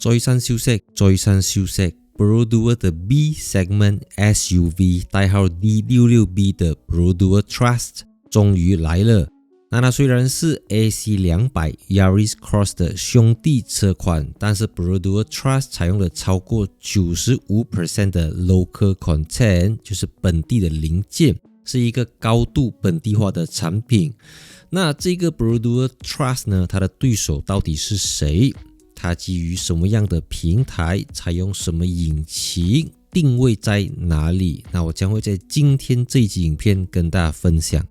再三消息，Perodua 的 B segment SUV 代號 D66B 的 Perodua Trust 終於來了。那它雖然是 AC200 Yaris Cross 的兄弟車款，但是 Perodua Trust 採用了超過 95% 的 local content， 就是本地的零件，是一個高度本地化的產品。那這個 Perodua Trust 呢，它的對手到底是誰？它基於什麼樣的平台？採用什麼引擎？定位在哪裡？那我將會在今天這一集影片跟大家分享。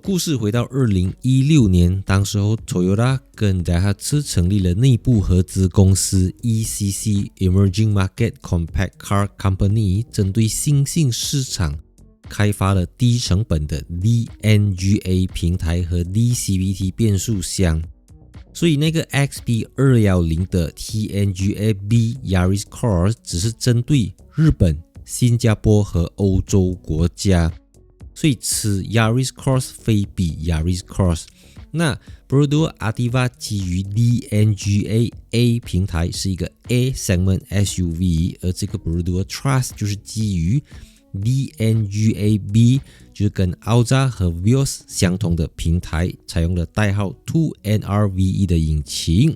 故事回到2016年，當時候 Toyota 跟 Daihatsu 成立了內部合資公司 ECC Emerging Market Compact Car Company， 針對新興市場開發了低成本的 DNGA 平台和 DCVT 變速箱。所以那個 XP210 的 TNGA-B Yaris Cross 只是針對日本、新加坡和歐洲國家。所以此 Yaris Cross 非彼 Yaris Cross。那 Perodua Ativa 基於 DNGA-A 平台是一個 A segment SUV， 而這個 Perodua Trust 就是基於 DNGA-B， 就是跟 Alza 和 Vios 相同的平台，採用了代號 2NRVE 的引擎，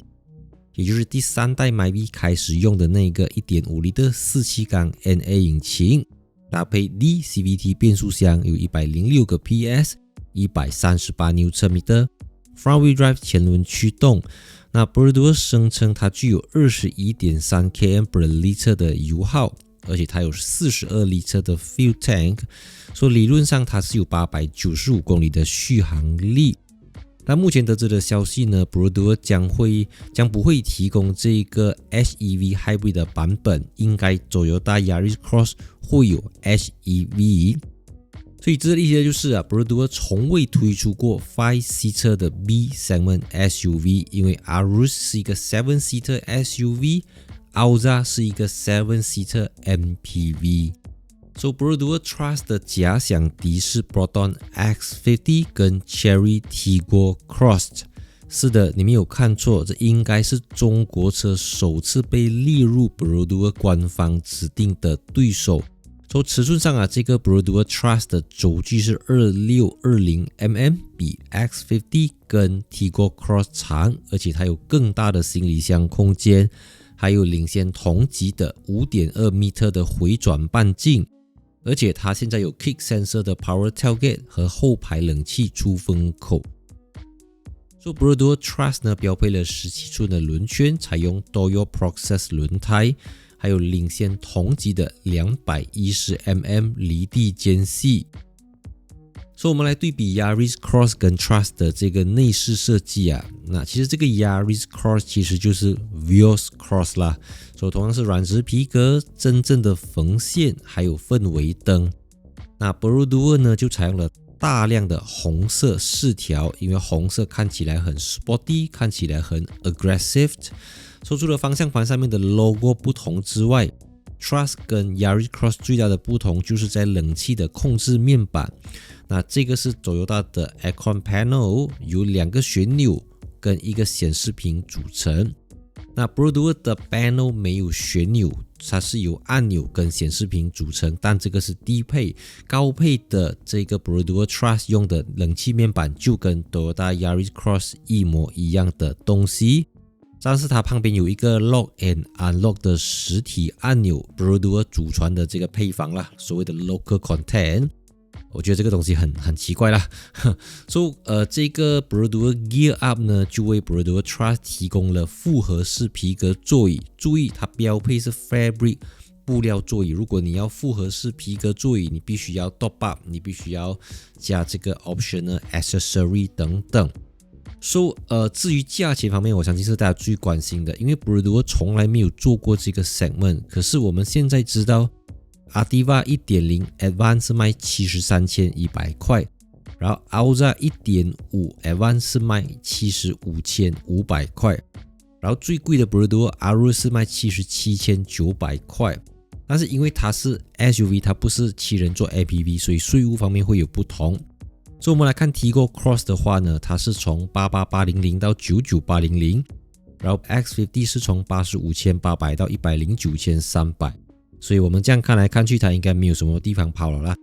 也就是第三代 Myvi 開始用的那個 1.5 升的4氣缸 NA 引擎。搭配 DCVT 變速箱，有106個 PS， 138 Nm， Front-wheel drive 前輪驅動。那 Perodua 聲稱它具有 21.3 km/L 的油耗，而且它有42 litre 的 fuel tank， 所以理論上它是有895公里的續航力。那目前得知的消息呢 ，Perodua 將不會提供這個 HEV Hybrid 的版本，應該 Toyota Yaris Cross 會有 HEV。所以這的意思就是Perodua 從未推出過 5-seater 的 B segment SUV， 因為 Arus 是一個 7-seater SUV，Alza 是一個 7-seater MPV。So Perodua Trust 的假想敵是 Proton X50 跟 Chery Tiggo Cross。是的，你沒有看錯，這應該是中國車首次被列入 Perodua 官方指定的對手。從尺寸上這個 Perodua Trust 的軸距是 2620mm， 比 X50 跟 Tiggo Cross 長，而且它有更大的行李箱空間，還有領先同級的 5.2 米的回轉半徑。而且它現在有 Kick Sensor 的 Power Tailgate 和後排冷氣出风口。So Perodua Trust 呢，標配了17寸的輪圈，採用 Toyo Proxus 輪胎，還有領先同級的 210mm 離地間隙。所以我們來對比 Yaris Cross 跟 Trust 的這個內飾設計那其實這個 Yaris Cross 其實就是 Vios Cross 啦，所以同樣是軟質皮革，真正的縫線還有氛圍燈。那 Perodua 呢就採用了大量的紅色飾條，因為紅色看起來很 sporty， 看起來很 aggressive。除了方向盤上面的 logo 不同之外， Trust 跟 Yaris Cross 最大的不同就是在冷氣的控制面板。那這個是 Toyota 的 Aircon Panel， 由2個旋鈕跟一個顯示屏組成。那 Perodua 的 Panel 沒有旋鈕，它是由按鈕跟顯示屏組成，但這個是低配。高配的這個 Perodua Trust 用的冷氣面板就跟 Toyota Yaris Cross 一模一樣的東西，但是它旁邊有一個 Lock and Unlock 的實體按鈕， Perodua 祖傳的這個配方啦，所謂的 Local Content。我覺得這個東西很奇怪啦。So, 這個 Perodua Gear Up 呢，就為 Perodua Trust 提供了複合式皮革座椅。注意，它標配是 Fabric 布料座椅。如果你要複合式皮革座椅，你必須要 Top Up， 你必須要加這個 Optional Accessory 等等。So, 至於價錢方面，我相信是大家最關心的，因為 Perodua 從來沒有做過這個 segment。可是我們現在知道Ativa 1.0 Advance 是賣73,100塊，然後 Alza 1.5 Advance 是賣75,500塊，然後最貴的 Perodua Arus 是賣77,900塊。但是因為它是 SUV， 它不是7人座 MPV， 所以稅務方面會有不同。所以我們來看 Tiggo Cross 的話呢，它是從88800到99800。然後 X50 是從85,800到109,300，所以我們這樣看來看去，它應該沒有什麼地方跑了啦。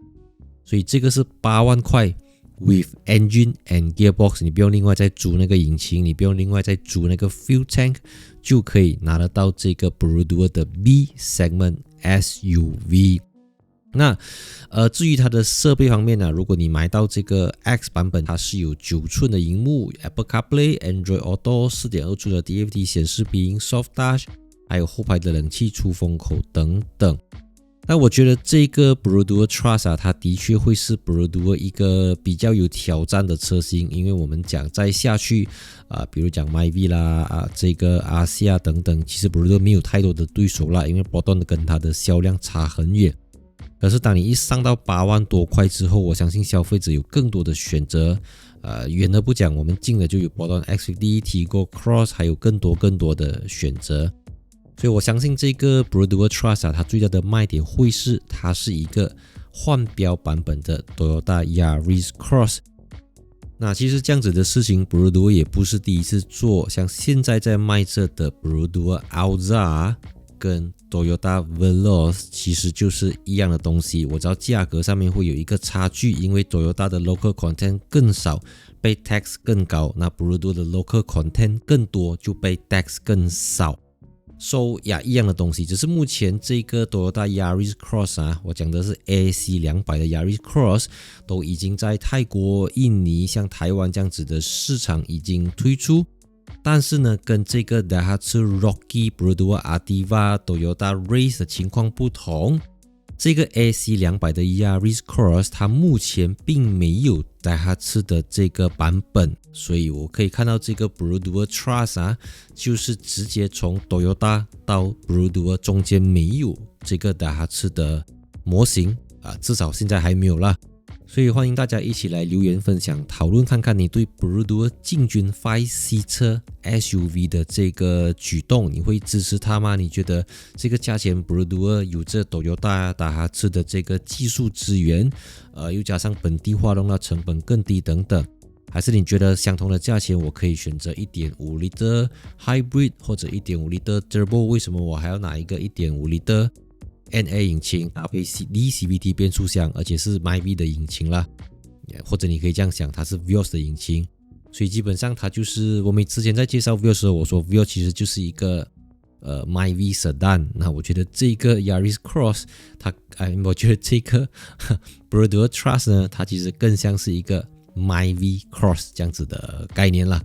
所以這個是8萬塊 with engine and gearbox， 你不用另外再租那個引擎，你不用另外再租那個 fuel tank， 就可以拿得到這個 Perodua 的 B segment SUV。那至於它的設備方面呢，如果你買到這個 X 版本，它是有9寸的熒幕 Apple CarPlay、Android Auto、4.2 寸的 DAD 顯示屏 Soft Touch， 還有後排的冷氣出風口等等。那我覺得這個 Perodua Trust 它的確會是 Perodua 一個比較有挑戰的車型，因為我們講再下去比如講 Myvi 啦這個 RC 等等，其實 Perodua 沒有太多的對手啦，因為 Proton 跟它的銷量差很遠。可是當你一上到8萬多塊之後，我相信消費者有更多的選擇。遠的不講，我們近的就有 Proton X50、Tigor Cross， 還有更多的選擇。所以我相信這個 Perodua Trust 它最大的賣點會是它是一個換標版本的 Toyota Yaris Cross。那其實這樣子的事情 Perodua 也不是第一次做，像現在在賣着的 Perodua Alza 跟 Toyota Veloz 其實就是一樣的東西，我知道價格上面會有一個差距，因為 Toyota 的 local content 更少，被 tax 更高，那 Perodua 的 local content 更多，就被 tax 更少。So 一樣的東西，只是目前這個 Toyota Yaris Cross 我講的是 AC200 的 Yaris Cross 都已經在泰國、印尼、像台灣這樣子的市場已經推出。但是呢，跟這個 Daihatsu Rocky、Perodua Ativa、Toyota Race 的情況不同，這個 AC200 的 Yaris Cross 它目前並沒有 Daihatsu 的這個版本，所以我可以看到這個 Perodua Trust 就是直接從 Toyota 到 Perodua 中間沒有這個 Daihatsu 的模型至少現在還沒有啦。所以歡迎大家一起來留言分享討論看看你對 Perodua 進軍 5C 車 SUV 的這個舉動，你會支持它嗎？你覺得這個價錢 Perodua 有着 Toyota Daihatsu 的這個技術資源又加上本地化，讓它成本更低等等，還是你覺得相同的價錢我可以選擇 1.5L Hybrid 或者 1.5L Turbo， 為什麼我還要拿一個 1.5L NA 引擎搭配 DCVT 變速箱，而且是 Myvi 的引擎啦，或者你可以這樣想，它是 Vios 的引擎，所以基本上它就是我们之前在介紹 Vios 的時候，我說 Vios 其實就是一個Myvi Sedan。那我覺得這個 Yaris Cross 我覺得這個Perodua Trust 呢，它其實更像是一個 Myvi Cross 這樣子的概念啦。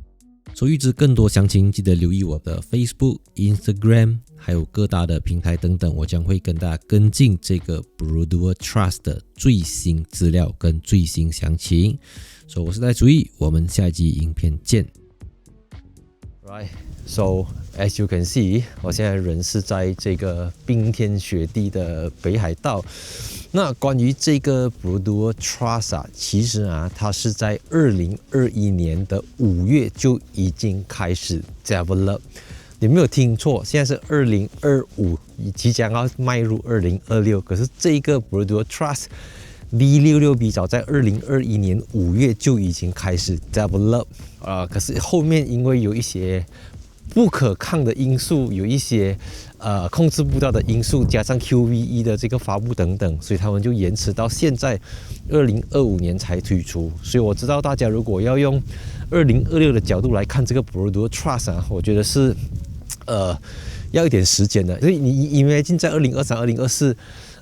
所以預知更多詳情，記得留意我的 Facebook、Instagram， 還有各大的平台等等，我將會跟大家跟進這個 Perodua Trust 的最新資料跟最新詳情。所以我是戴主義，我們下一集影片見。Right, so as you can see， 我現在人是在這個冰天雪地的北海道。那關於這個 Perodua Trust 其實它是在2021年的5月就已經開始 develop。你沒有聽錯，現在是2025，即將要邁入2026。可是這個 Perodua Trust V66B 早在2021年5月就已經開始 develop。可是後面因為有一些不可抗的因素，有一些控制不到的因素，加上 QVE 的這個發布等等，所以他們就延遲到現在2025年才推出。所以我知道大家如果要用2026的角度來看這個 Perodua Trust 我覺得是要一點時間的。所以你因為現在2023、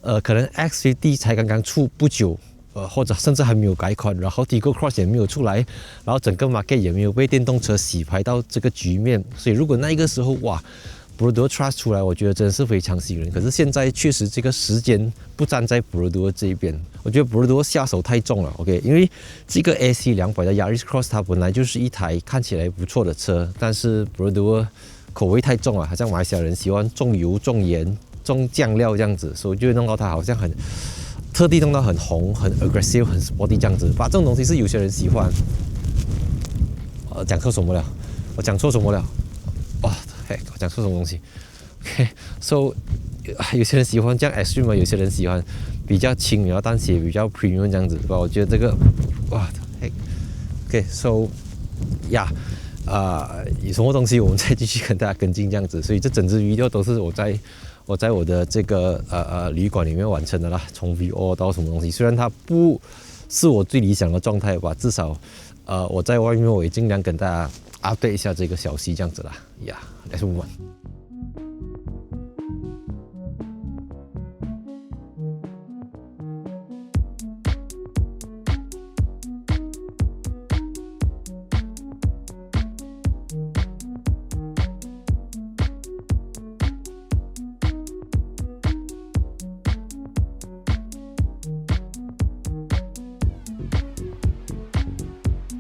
2024，可能 X50 才剛剛出不久。或者甚至還沒有改款，然後 Tigor Cross 也沒有出來，然後整個 market 也沒有被電動車洗牌到這個局面，所以如果那個時候Perodua Trust 出來，我覺得真的是非常吸引人。可是現在確實這個時間不站在 Perodua 這一邊，我覺得 Perodua 下手太重了 ，OK？ 因為這個 AC200 的 Yaris Cross 它本來就是一台看起來不錯的車，但是 Perodua 口味太重了，好像馬來西亞人喜歡重油、重鹽、重醬料這樣子，所以就會弄到它好像特地弄到很紅、很 aggressive、很 sporty 這樣子，把這種東西是有些人喜歡。講錯什麼了？我講錯什麼了？哇，嘿，我講錯什麼東西 ？OK，so 有些人喜歡這樣 extreme， 有些人喜歡比較輕描淡寫、比較 premium 這樣子，吧？我覺得這個，哇，嘿 ，OK，so yeah，有什麼東西我們再繼續跟大家跟進這樣子。所以這整支 video 都是我在我的這個旅館裡面完成的啦，從 VO 到什麼東西，雖然它不是我最理想的狀態吧，至少我在外面我也盡量跟大家 update 一下這個消息這樣子啦。Yeah，let's move on。